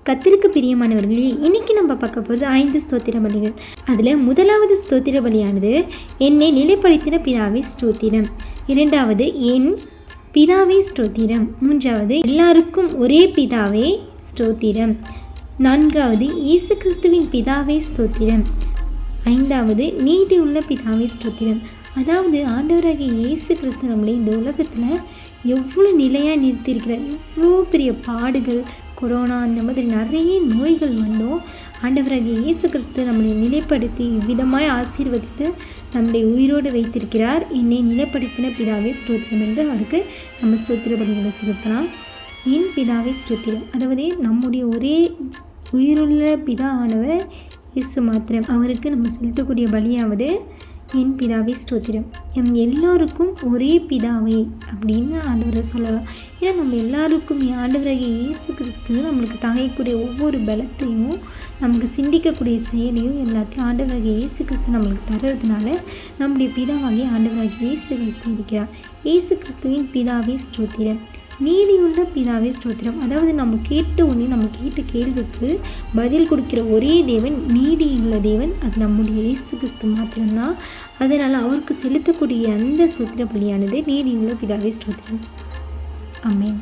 கர்த்தருக்கு பிரியமானவர்களே, இன்னைக்கு நம்ம பார்க்க போகிறது 5 ஸ்தோத்திர பலிகள். அதில் முதலாவது ஸ்தோத்திர பலியானது என்னை நிலைப்படுத்தின பிதாவே ஸ்தோத்திரம். இரண்டாவது என் பிதாவே ஸ்தோத்திரம். மூன்றாவது எல்லாருக்கும் ஒரே பிதாவே ஸ்தோத்திரம். நான்காவது இயேசு கிறிஸ்துவின் பிதாவே ஸ்தோத்திரம். ஐந்தாவது நீதி உள்ள பிதாவே ஸ்தோத்திரம். அதாவது ஆண்டவராகிய இயேசு கிறிஸ்து நம்மளை இந்த உலகத்தில் எவ்வளோ நிலையாக நிறுத்தியிருக்கிறார். எவ்வளோ பெரிய பாடுகள், கொரோனா, அந்த மாதிரி நிறைய நோய்கள் வந்தோம். ஆண்டவராகிய இயேசு கிறிஸ்து நம்மளை நிலைப்படுத்தி இவ்விதமாய் ஆசீர்வதித்து நம்மளை உயிரோடு வைத்திருக்கிறார். என்னை நிலைப்படுத்தின பிதாவே ஸ்தோத்திரம் என்று அவருக்கு நம்ம ஸ்தோத்திர பலிகளை செலுத்தலாம். என் பிதாவே ஸ்தோத்திரம், அதாவது நம்முடைய ஒரே உயிருள்ள பிதா ஆனவர் இயேசு மாத்திரம். அவருக்கு நம்ம செலுத்தக்கூடிய பலியாவது என் பிதாவே ஸ்தோத்திரம். எல்லோருக்கும் ஒரே பிதாவே அப்படின்னு ஆண்டவரை சொல்லலாம். ஏன்னா நம்ம எல்லாருக்கும் ஆண்டவராகிய இயேசு கிறிஸ்து நம்மளுக்கு தகைக்கூடிய ஒவ்வொரு பலத்தையும், நமக்கு சிந்திக்கக்கூடிய செயலையும் எல்லாத்தையும் ஆண்டவராகிய இயேசு கிறிஸ்து நம்மளுக்கு தர்றதுனால நம்முடைய பிதாவாகிய ஆண்டவராகிய இயேசு கிறிஸ்து இருக்கிறார். இயேசு கிறிஸ்துவின் பிதாவே ஸ்தோத்திரம். நீதியுள்ள பிதாவே ஸ்தோத்திரம், அதாவது நம்ம கேட்ட கேள்விக்கு பதில் கொடுக்கிற ஒரே தேவன் நீதியுள்ள தேவன், அது நம்முடைய இயேசு கிறிஸ்து மாத்திரம்தான். அதனால் அவருக்கு செலுத்தக்கூடிய அந்த ஸ்தோத்திர பலியானது நீதியுள்ள பிதாவே ஸ்தோத்திரம். ஆமென்.